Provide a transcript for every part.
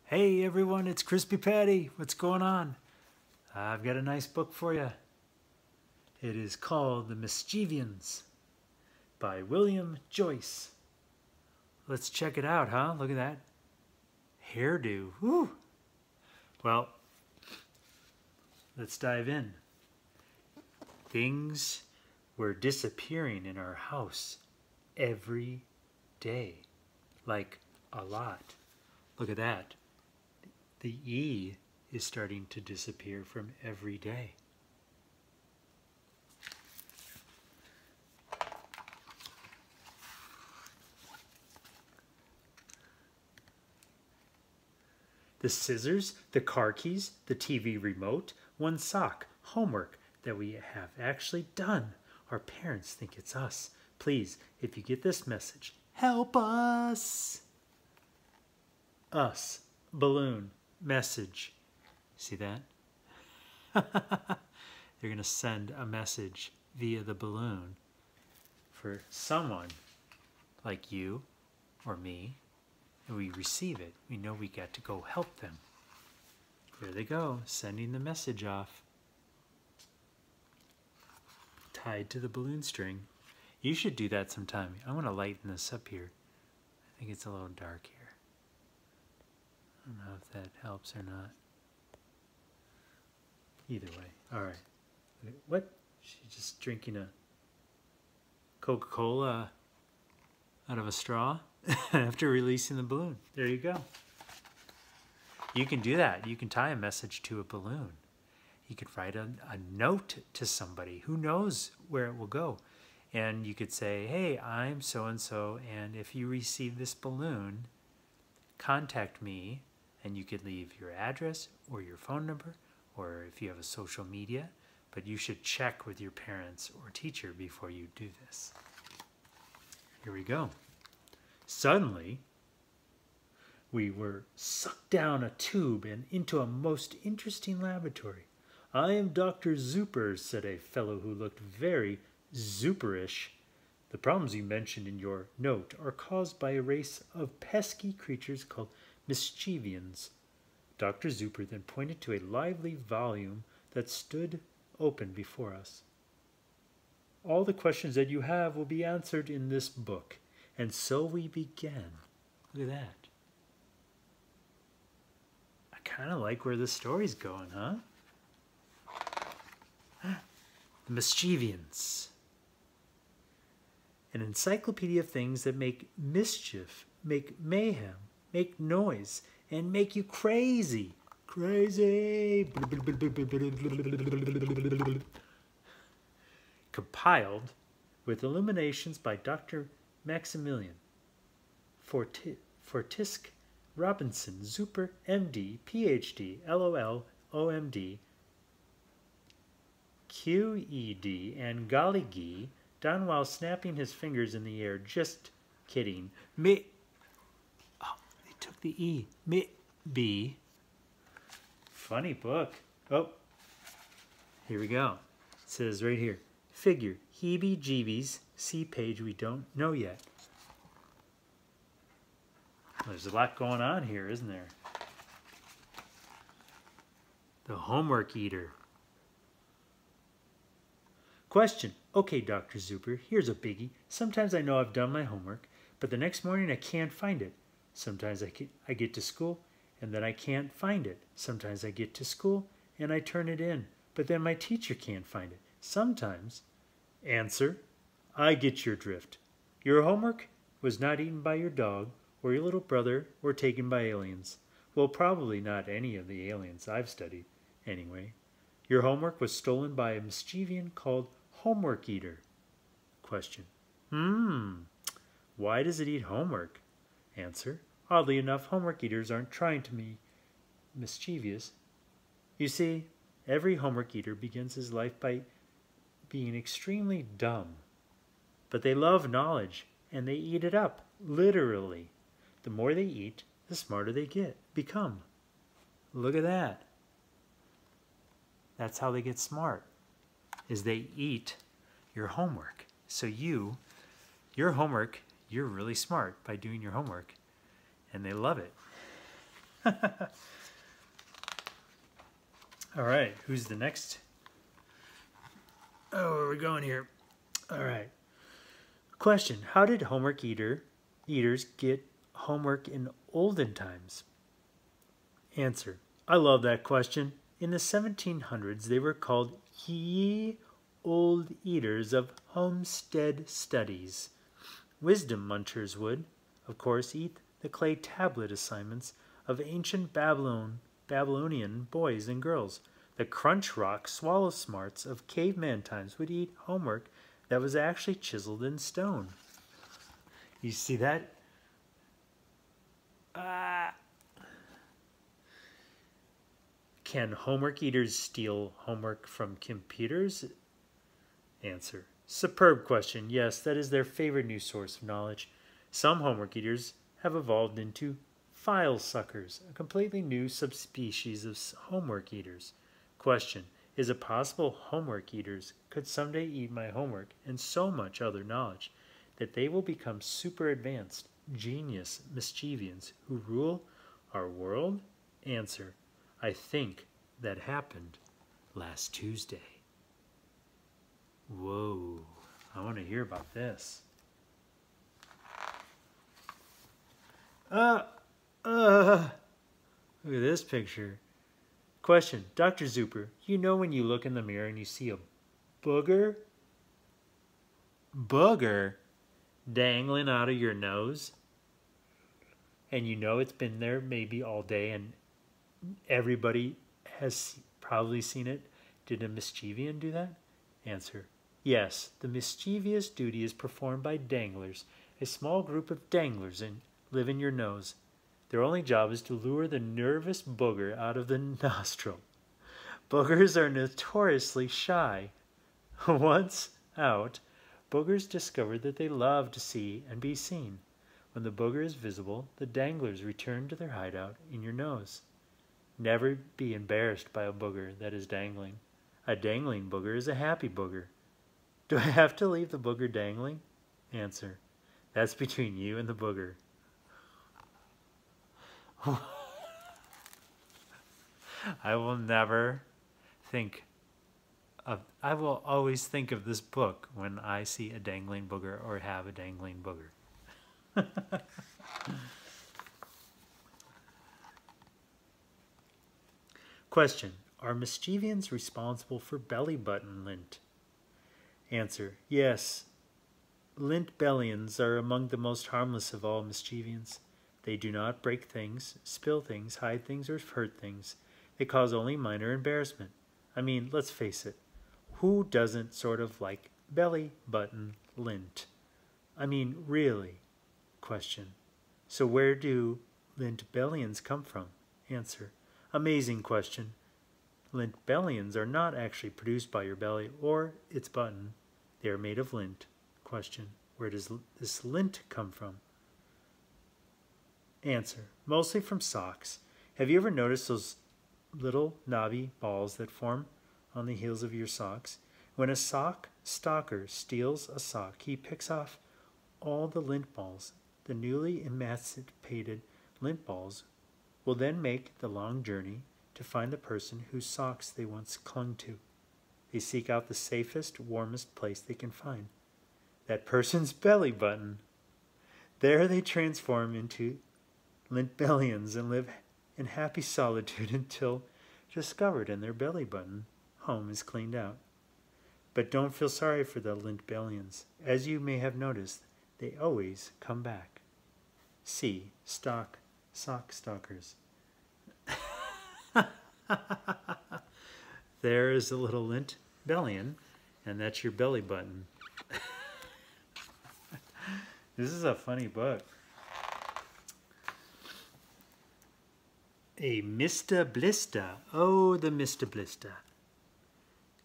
Hey everyone, it's Crispy Patty. What's going on? I've got a nice book for you. It is called The Mischievians by Joyce. Let's check it out, huh? Look at that hairdo. Woo! Well, let's dive in. Things were disappearing in our house every day, like a lot. Look at that. The E is starting to disappear from every day. The scissors, the car keys, the TV remote, one sock, homework that we have actually done. Our parents think it's us. Please, if you get this message, help us. Us, balloon, message. See that? They're going to send a message via the balloon for someone like you or me, and we receive it. We know we got to go help them. There they go, sending the message off. Tied to the balloon string. You should do that sometime. I want to lighten this up here. I think it's a little dark here. I don't know if that helps or not. Either way. Alright. What? She's just drinking a Coca-Cola out of a straw after releasing the balloon. There you go. You can do that. You can tie a message to a balloon. You could write a note to somebody. Who knows where it will go? And you could say, hey, I'm so-and-so, and if you receive this balloon, contact me. And you could leave your address or your phone number, or if you have a social media, but you should check with your parents or teacher before you do this. Here we go. Suddenly, we were sucked down a tube and into a most interesting laboratory. I am Dr. Zuper, said a fellow who looked very Zooperish. The problems you mentioned in your note are caused by a race of pesky creatures called Mischievians. Dr. Zuper then pointed to a lively volume that stood open before us. All the questions that you have will be answered in this book. And so we began. Look at that. I kind of like where the story's going, huh? The Mischievians. An encyclopedia of things that make mischief, make mayhem, make noise, and make you crazy. Crazy. Compiled with illuminations by Dr. Maximilian Fortisk Robinson, Zuper, MD, PhD, LOL, OMD, QED, and golly gee, done while snapping his fingers in the air. Just kidding. Took the E. B. Funny book. Oh, here we go. It says right here, figure, heebie-jeebies, see page we don't know yet. There's a lot going on here, isn't there? The homework eater. Question. Okay, Dr. Zuper, here's a biggie. Sometimes I know I've done my homework, but the next morning I can't find it. Sometimes I get to school, and then I can't find it. Sometimes I get to school, and I turn it in, but then my teacher can't find it. Sometimes. Answer. I get your drift. Your homework was not eaten by your dog, or your little brother, or taken by aliens. Well, probably not any of the aliens I've studied, anyway. Your homework was stolen by a Mischievian called Homework Eater. Question. Why does it eat homework? Answer. Oddly enough, homework eaters aren't trying to be mischievous. You see, every homework eater begins his life by being extremely dumb. But they love knowledge, and they eat it up, literally. The more they eat, the smarter they become. Look at that. That's how they get smart, is they eat your homework. So your homework, you're really smart by doing your homework, and they love it. All right, who's the next? Oh, where are we going here? All right. Question: how did homework eaters get homework in olden times? Answer: I love that question. In the 1700s, they were called ye old eaters of homestead studies. Wisdom munchers would, of course, eat the clay tablet assignments of ancient Babylonian boys and girls. The crunch rock swallow smarts of caveman times would eat homework that was actually chiseled in stone. You see that? Can homework eaters steal homework from computers? Answer: superb question. Yes, that is their favorite new source of knowledge. Some homework eaters have evolved into file suckers, a completely new subspecies of homework eaters. Question: is it possible homework eaters could someday eat my homework and so much other knowledge that they will become super advanced, genius Mischievians who rule our world? Answer: I think that happened last Tuesday. Whoa, I want to hear about this. Look at this picture. Question: Dr. Zuper, you know when you look in the mirror and you see a booger dangling out of your nose, and you know it's been there maybe all day and everybody has probably seen it. Did a Mischievian do that? Answer: yes, the mischievous duty is performed by danglers. A small group of danglers live in your nose. Their only job is to lure the nervous booger out of the nostril. Boogers are notoriously shy. Once out, boogers discover that they love to see and be seen. When the booger is visible, the danglers return to their hideout in your nose. Never be embarrassed by a booger that is dangling. A dangling booger is a happy booger. Do I have to leave the booger dangling? Answer: that's between you and the booger. I will always think of this book when I see a dangling booger or have a dangling booger. Question: are Mischievians responsible for belly button lint? Answer: yes. Lint bellions are among the most harmless of all Mischievians. They do not break things, spill things, hide things, or hurt things. They cause only minor embarrassment. I mean, let's face it, who doesn't sort of like belly button lint? I mean, really? Question: so where do lint bellions come from? Answer: amazing question. Lint bellions are not actually produced by your belly or its button. They are made of lint. Question: where does this lint come from? Answer: mostly from socks. Have you ever noticed those little knobby balls that form on the heels of your socks? When a sock stalker steals a sock, he picks off all the lint balls. The newly emancipated lint balls will then make the long journey to find the person whose socks they once clung to. They seek out the safest, warmest place they can find. That person's belly button. There they transform into lint bellions and live in happy solitude until discovered and their belly button home is cleaned out. But don't feel sorry for the lint bellions. As you may have noticed, they always come back. See Sock Stalkers. There is a little lint bellion, and that's your belly button. This is a funny book. A Mr. Blister. Oh, the Mr. Blister.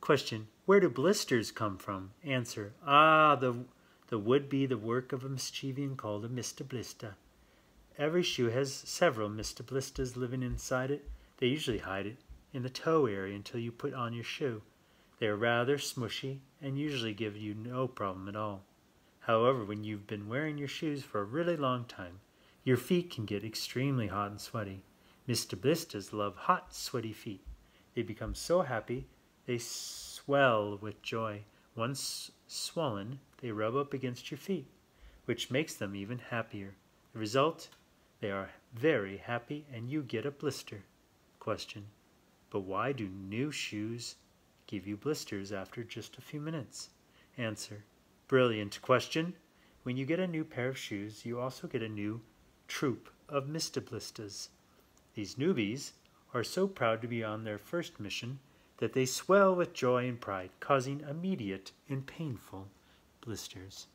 Question: where do blisters come from? Answer: the would be the work of a Mischievian called a Mr. Blister. Every shoe has several Mr. Blisters living inside it. They usually hide it in the toe area until you put on your shoe. They are rather smushy and usually give you no problem at all. However, when you've been wearing your shoes for a really long time, your feet can get extremely hot and sweaty. Mr. Blisters love hot, sweaty feet. They become so happy they swell with joy. Once swollen, they rub up against your feet, which makes them even happier. The result, they are very happy and you get a blister. Question: but why do new shoes give you blisters after just a few minutes? Answer: brilliant question. When you get a new pair of shoes, you also get a new troop of Mr. Blisters. These newbies are so proud to be on their first mission that they swell with joy and pride, causing immediate and painful blisters.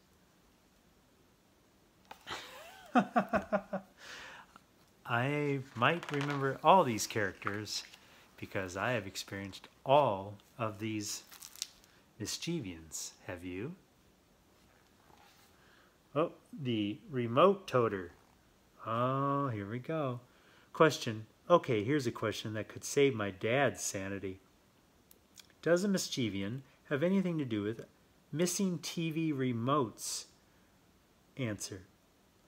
I might remember all these characters because I have experienced all of these Mischievians. Have you? Oh, the remote toter. Oh, here we go. Question. Okay, here's a question that could save my dad's sanity. Does a Mischievian have anything to do with missing TV remotes? Answer.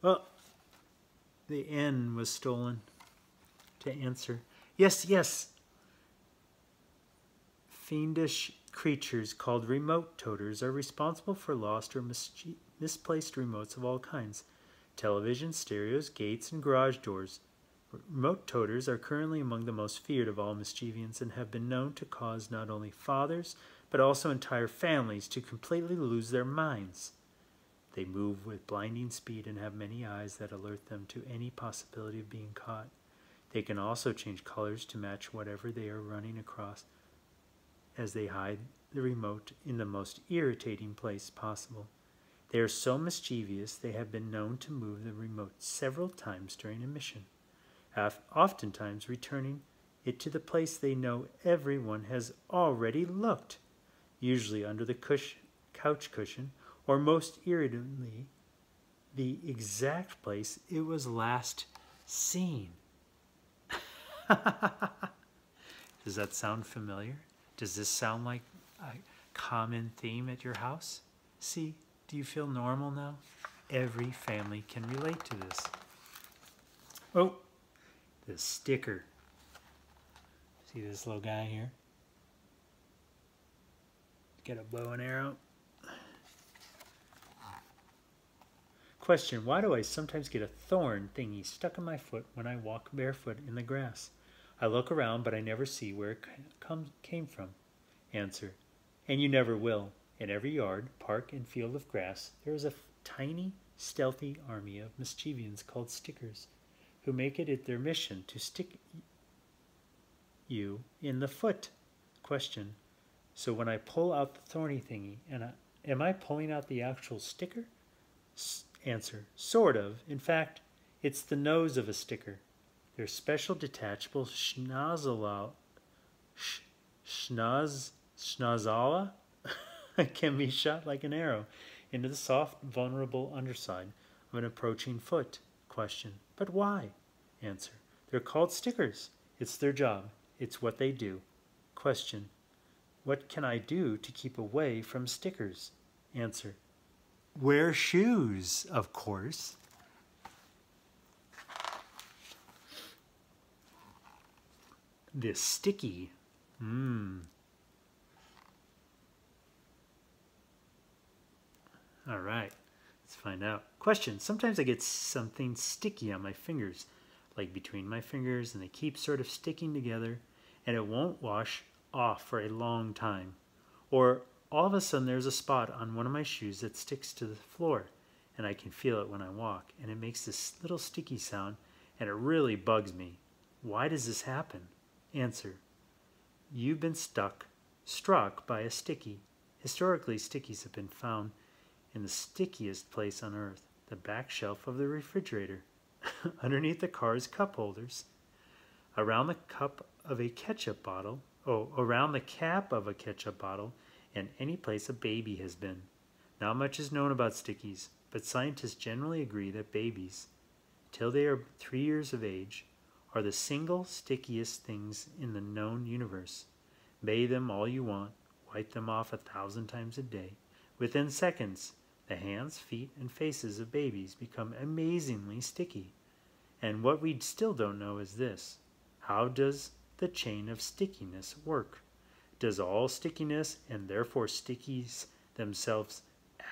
Oh, the N was stolen. To answer. Yes. Fiendish creatures called remote toters are responsible for lost or misplaced remotes of all kinds. Television, stereos, gates, and garage doors. Remote toters are currently among the most feared of all Mischievians and have been known to cause not only fathers, but also entire families to completely lose their minds. They move with blinding speed and have many eyes that alert them to any possibility of being caught. They can also change colors to match whatever they are running across as they hide the remote in the most irritating place possible. They are so mischievous they have been known to move the remote several times during a mission, oftentimes returning it to the place they know everyone has already looked, usually under the couch cushion, or most irritably, the exact place it was last seen. Does that sound familiar? Does this sound like a common theme at your house? See, do you feel normal now? Every family can relate to this. Oh, the sticker. See this little guy here? Get a bow and arrow. Question: why do I sometimes get a thorn thingy stuck in my foot when I walk barefoot in the grass? I look around, but I never see where it came from. Answer: and you never will. In every yard, park, and field of grass, there is a tiny, stealthy army of Mischievians called stickers, who make it their mission to stick you in the foot. Question: so when I pull out the thorny thingy, am I pulling out the actual sticker? Answer: sort of. In fact, it's the nose of a sticker. Their special detachable schnozzala can be shot like an arrow into the soft, vulnerable underside of an approaching foot. Question: but why? Answer: they're called stickers. It's their job. It's what they do. Question: what can I do to keep away from stickers? Answer: wear shoes, of course. The sticky. All right, let's find out. Question: sometimes I get something sticky on my fingers, like between my fingers, and they keep sort of sticking together, and it won't wash off for a long time. Or all of a sudden there's a spot on one of my shoes that sticks to the floor, and I can feel it when I walk, and it makes this little sticky sound, and it really bugs me. Why does this happen? Answer: you've been struck by a sticky. Historically, stickies have been found in the stickiest place on earth, the back shelf of the refrigerator, underneath the car's cup holders, around the cap of a ketchup bottle, and any place a baby has been. Not much is known about stickies, but scientists generally agree that babies, till they are 3 years of age, are the single stickiest things in the known universe. Bathe them all you want, wipe them off 1,000 times a day. Within seconds, the hands, feet, and faces of babies become amazingly sticky. And what we still don't know is this: How does the chain of stickiness work? Does all stickiness, and therefore stickies themselves,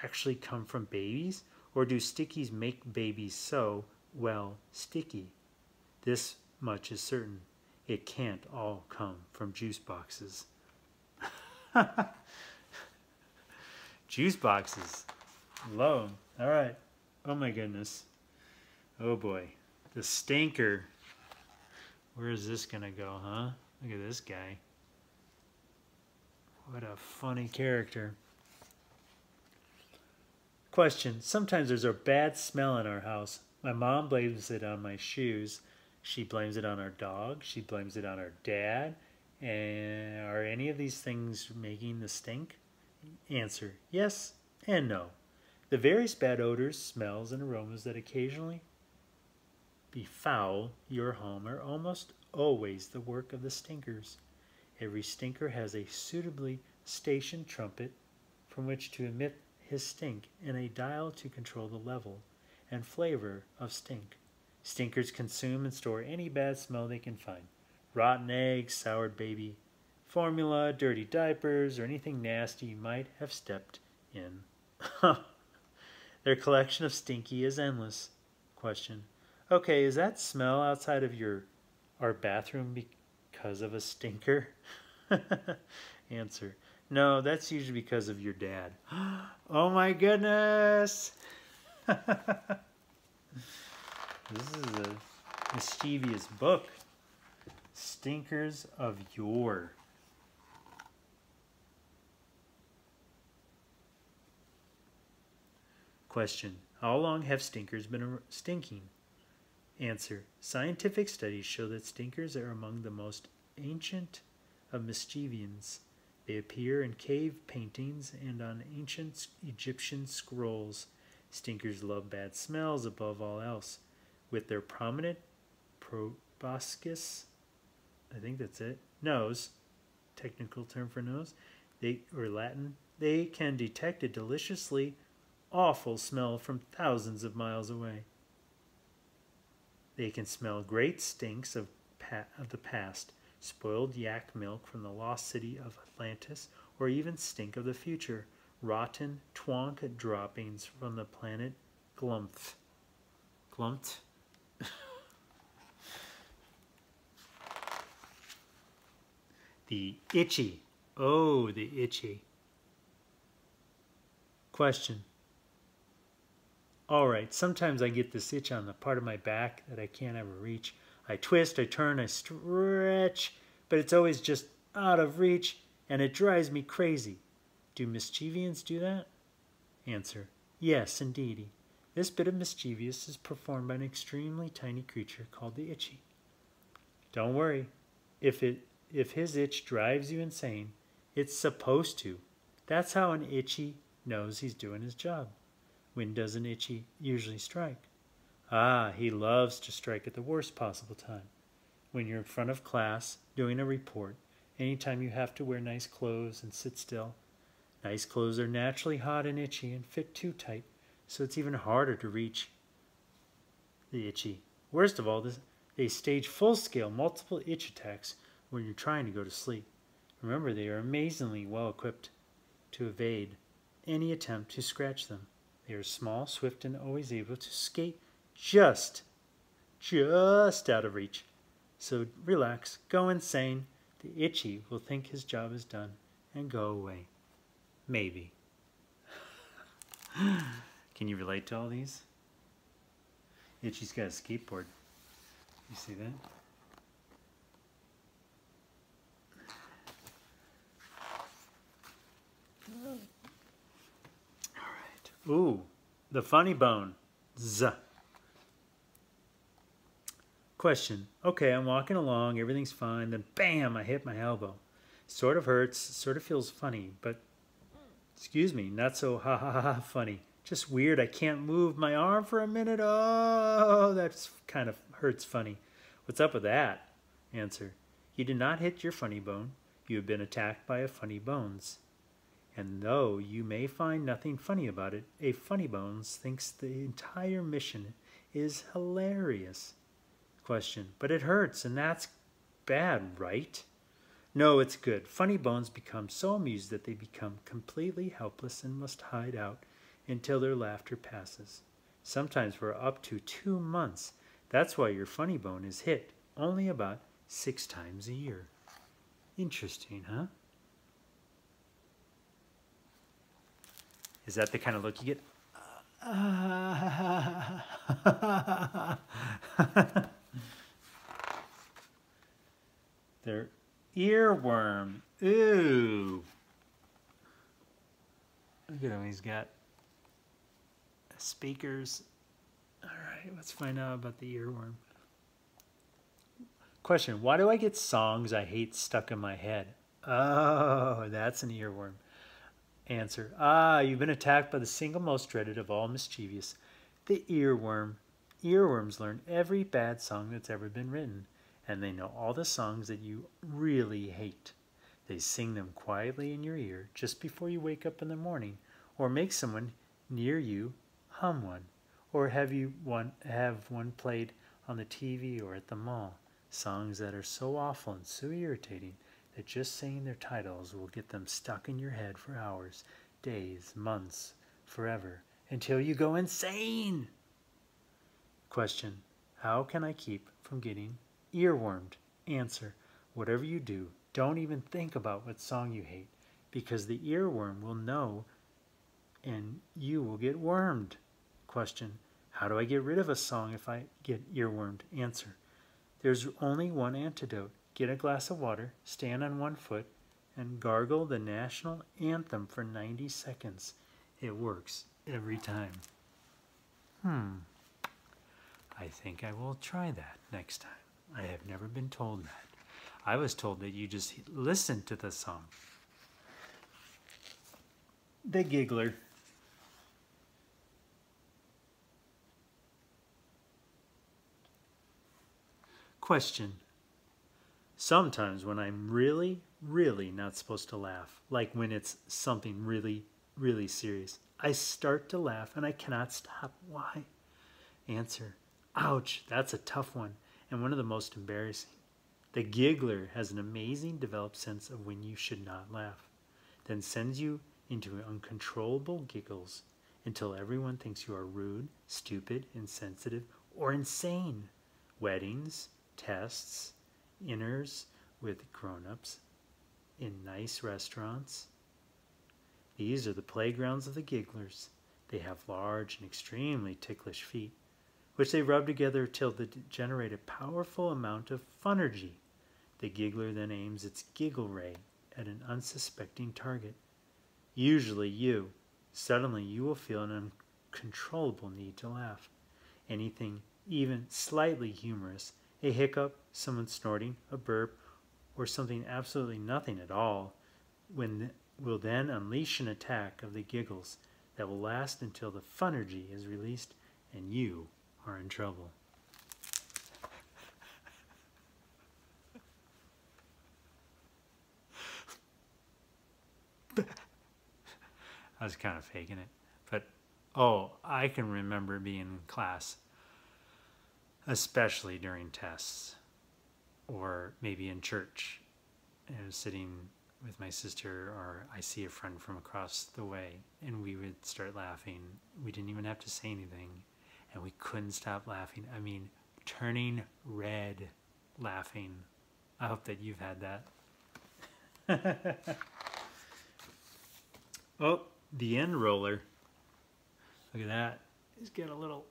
actually come from babies? Or do stickies make babies so, well, sticky? This much is certain. It can't all come from juice boxes. Juice boxes. Love 'em. All right. Oh my goodness. Oh boy. The stinker. Where is this going to go, huh? Look at this guy. What a funny character. Question. Sometimes there's a bad smell in our house. My mom blames it on my shoes. She blames it on our dog. She blames it on our dad. And are any of these things making the stink? Answer. Yes and no. The various bad odors, smells, and aromas that occasionally befoul your home are almost always the work of the stinkers. Every stinker has a suitably stationed trumpet from which to emit his stink and a dial to control the level and flavor of stink. Stinkers consume and store any bad smell they can find. Rotten eggs, soured baby formula, dirty diapers, or anything nasty you might have stepped in. Their collection of stinky is endless. Question. Okay, is that smell outside of our bathroom because of a stinker? Answer. No, that's usually because of your dad. Oh my goodness! This is a mischievous book. Stinkers of yore. Question. How long have stinkers been stinking? Answer. Scientific studies show that stinkers are among the most ancient of Mischievians. They appear in cave paintings and on ancient Egyptian scrolls. Stinkers love bad smells above all else. With their prominent proboscis, I think that's it, nose, technical term for nose, or Latin, they can detect a deliciously awful smell from thousands of miles away. They can smell great stinks of the past, spoiled yak milk from the lost city of Atlantis, or even stink of the future, rotten twonk droppings from the planet Glumth. Glumpt? The itchy. Oh, the itchy. Question. All right, sometimes I get this itch on the part of my back that I can't ever reach. I twist, I turn, I stretch, but it's always just out of reach, and it drives me crazy. Do Mischievians do that? Answer. Yes, indeedy. This bit of mischievous is performed by an extremely tiny creature called the itchy. Don't worry. If his itch drives you insane, it's supposed to. That's how an itchy knows he's doing his job. When does an itchy usually strike? Ah, he loves to strike at the worst possible time. When you're in front of class doing a report, anytime you have to wear nice clothes and sit still. Nice clothes are naturally hot and itchy and fit too tight, so it's even harder to reach the itchy. Worst of all, they stage full-scale multiple itch attacks when you're trying to go to sleep. Remember, they are amazingly well equipped to evade any attempt to scratch them. They are small, swift, and always able to skate just out of reach. So relax, go insane. The itchy will think his job is done and go away. Maybe. Can you relate to all these? Itchy's got a skateboard. You see that? Ooh, the funny bone. Z. Question. Okay, I'm walking along, everything's fine, then bam, I hit my elbow. Sort of hurts, sort of feels funny, but, excuse me, not so ha ha ha funny. Just weird, I can't move my arm for a minute. Oh, that's kind of hurts funny. What's up with that? Answer. You did not hit your funny bone. You have been attacked by a funny bones. And though you may find nothing funny about it, a funny bones thinks the entire mission is hilarious. Question. But it hurts, and that's bad, right? No, it's good. Funny bones become so amused that they become completely helpless and must hide out until their laughter passes. Sometimes for up to 2 months. That's why your funny bone is hit only about 6 times a year. Interesting, huh? Is that the kind of look you get? Their earworm. Ooh. Look at him. He's got speakers. All right, let's find out about the earworm. Question, why do I get songs I hate stuck in my head? Oh, that's an earworm. Answer, you've been attacked by the single most dreaded of all mischievous, the earworm. Earworms learn every bad song that's ever been written, and they know all the songs that you really hate. They sing them quietly in your ear just before you wake up in the morning, or make someone near you hum one, or have one played on the TV or at the mall. Songs that are so awful and so irritating that just saying their titles will get them stuck in your head for hours, days, months, forever, until you go insane. Question, how can I keep from getting earwormed? Answer, whatever you do, don't even think about what song you hate, because the earworm will know and you will get wormed. Question, how do I get rid of a song if I get earwormed? Answer, there's only one antidote. Get a glass of water, stand on one foot, and gargle the national anthem for 90 seconds. It works every time. I think I will try that next time. I have never been told that. I was told that you just listen to the song. The Giggler. Question. Sometimes when I'm really, really not supposed to laugh, like when it's something really, really serious, I start to laugh and I cannot stop. Why? Answer. Ouch, that's a tough one and one of the most embarrassing. The giggler has an amazing developed sense of when you should not laugh, then sends you into uncontrollable giggles until everyone thinks you are rude, stupid, insensitive, or insane. Weddings, tests, inners with grown-ups, in nice restaurants. These are the playgrounds of the gigglers. They have large and extremely ticklish feet, which they rub together till they generate a powerful amount of funergy. The giggler then aims its giggle ray at an unsuspecting target, usually you. Suddenly you will feel an uncontrollable need to laugh. Anything even slightly humorous, a hiccup, someone snorting, a burp, or something absolutely nothing at all, will then unleash an attack of the giggles that will last until the funergy is released and you are in trouble. I was kind of faking it. But, I can remember being in class, especially during tests, or maybe in church. I was sitting with my sister, or I see a friend from across the way, and we would start laughing. We didn't even have to say anything, and we couldn't stop laughing. I mean, turning red laughing. I hope that you've had that. Oh, the end roller. Look at that. He's got a little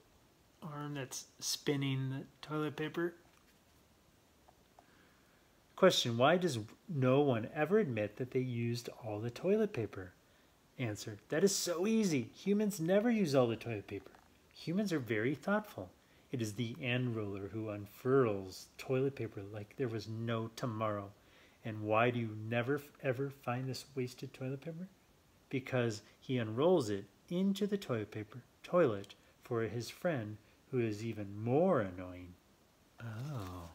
arm that's spinning the toilet paper. Question, why does no one ever admit that they used all the toilet paper? Answer, that is so easy. Humans never use all the toilet paper. Humans are very thoughtful. It is the end roller who unfurls toilet paper like there was no tomorrow. And why do you never ever find this wasted toilet paper? Because he unrolls it into the toilet for his friend who is even more annoying. Oh.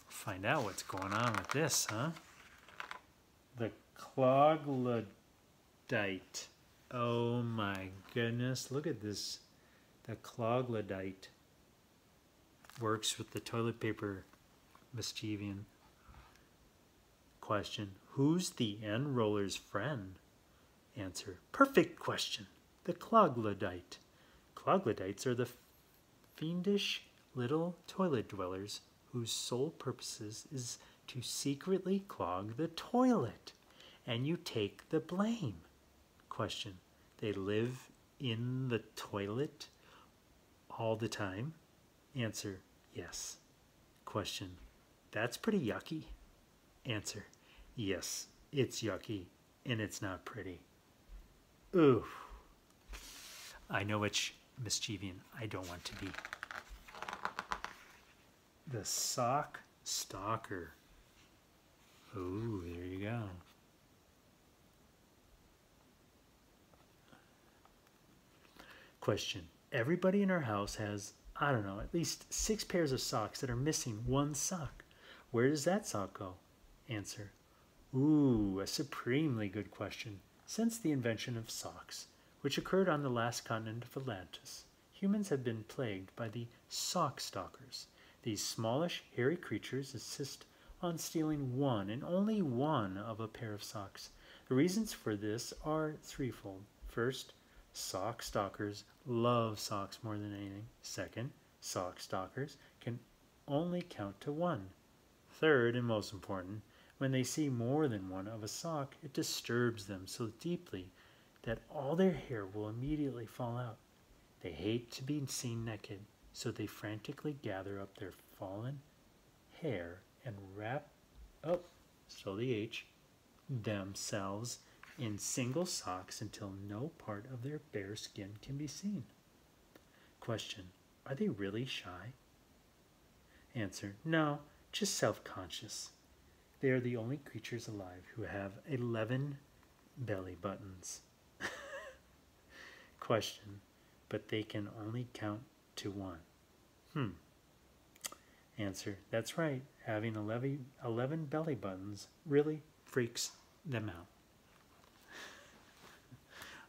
Find out what's going on with this, huh? The Clogged Luddite. Oh my goodness, look at this. The Clogged Luddite works with the toilet paper Mischievian. Question. Who's the enroller's friend? Answer. Perfect question. The Clogged Luddite. Clogged Luddites are the fiendish little toilet dwellers whose sole purposes is to secretly clog the toilet, and you take the blame. Question. They live in the toilet all the time? Answer. Yes. Question. That's pretty yucky. Answer. Yes, it's yucky, and it's not pretty. Ooh. I know which Mischievian I don't want to be. The Sock Stalker. Ooh, there you go. Question. Everybody in our house has, I don't know, at least 6 pairs of socks that are missing one sock. Where does that sock go? Answer. Ooh, a supremely good question. Since the invention of socks, which occurred on the last continent of Atlantis, humans have been plagued by the Sock Stalkers. These smallish, hairy creatures insist on stealing one and only one of a pair of socks. The reasons for this are threefold. First, Sock Stalkers love socks more than anything. Second, Sock Stalkers can only count to 1. Third, and most important, when they see more than one of a sock, it disturbs them so deeply that all their hair will immediately fall out. They hate to be seen naked, so they frantically gather up their fallen hair and wrap up, so the H, themselves in single socks until no part of their bare skin can be seen. Question. Are they really shy? Answer. No, just self-conscious. They are the only creatures alive who have 11 belly buttons. Question. But they can only count to 1. Answer. That's right. Having 11 belly buttons really freaks them out.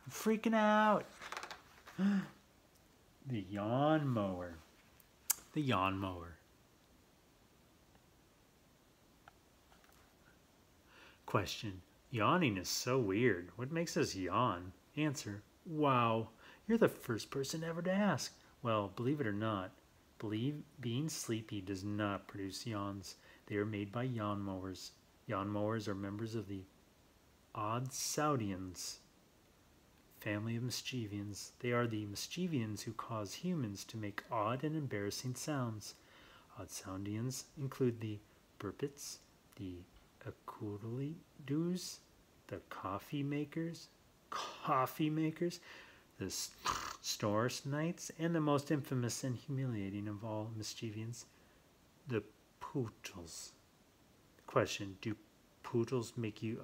I'm freaking out. The Yawn Mower. The Yawn Mower. Question. Yawning is so weird. What makes us yawn? Answer. Wow. You're the first person ever to ask. Well, believe it or not, being sleepy does not produce yawns. They are made by yawn mowers. Yawn mowers are members of the Odd-Saudians family of Mischievians. They are the Mischievians who cause humans to make odd and embarrassing sounds. Odd-Saudians include the Burpits, the Acoodle-doos, the coffee makers, the Storrs Knights, and the most infamous and humiliating of all Mischievians, the Poodles. Question. Do poodles make you,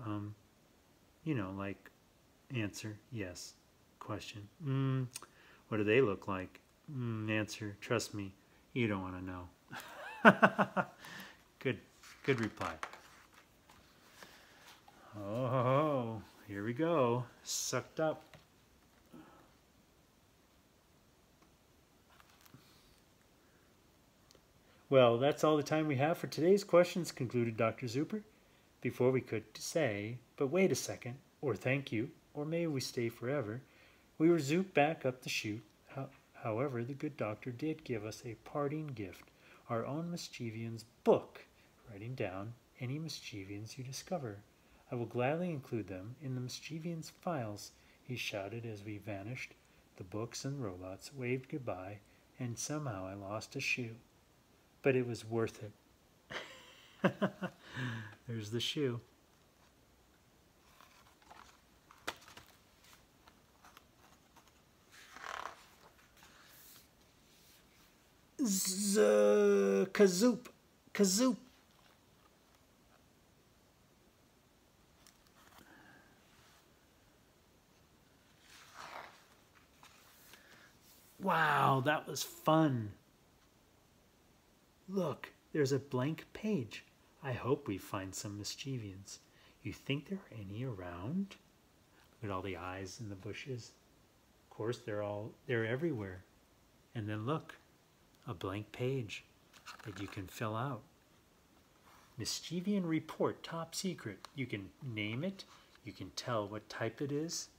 like, answer, yes. Question. What do they look like? Answer, trust me, you don't want to know. Good reply. Oh, here we go. Sucked up. Well, that's all the time we have for today's questions, concluded Dr. Zuper. Before we could say, but wait a second, or thank you, or may we stay forever, we were zooped back up the chute. However, the good doctor did give us a parting gift, our own Mischievians book, writing down any Mischievians you discover. I will gladly include them in the Mischievians files, he shouted as we vanished. The books and robots waved goodbye, and somehow I lost a shoe. But it was worth it. There's the shoe. Kazoop. Kazoop. Wow, that was fun. Look, there's a blank page. I hope we find some Mischievians. You think there are any around? Look at all the eyes in the bushes. Of course, they're everywhere. And then look, a blank page that you can fill out. Mischievian report, top secret. You can name it. You can tell what type it is.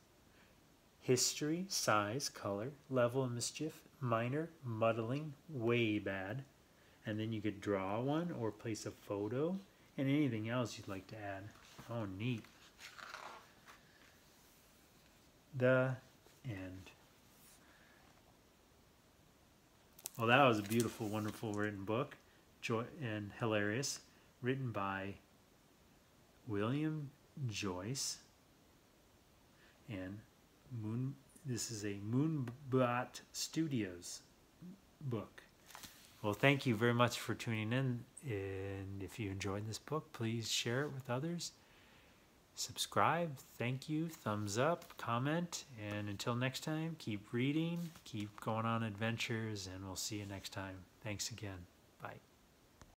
History, size, color, level of mischief, minor, muddling, way bad. And then you could draw one or place a photo and anything else you'd like to add. Oh, neat. The end. Well, that was a beautiful, wonderful written book, and hilarious, written by William Joyce, and this is a Moonbot Studios book. Well, thank you very much for tuning in, and if you enjoyed this book, please share it with others. Subscribe, thank you, thumbs up, comment, and until next time, keep reading, keep going on adventures, and we'll see you next time. Thanks again. Bye.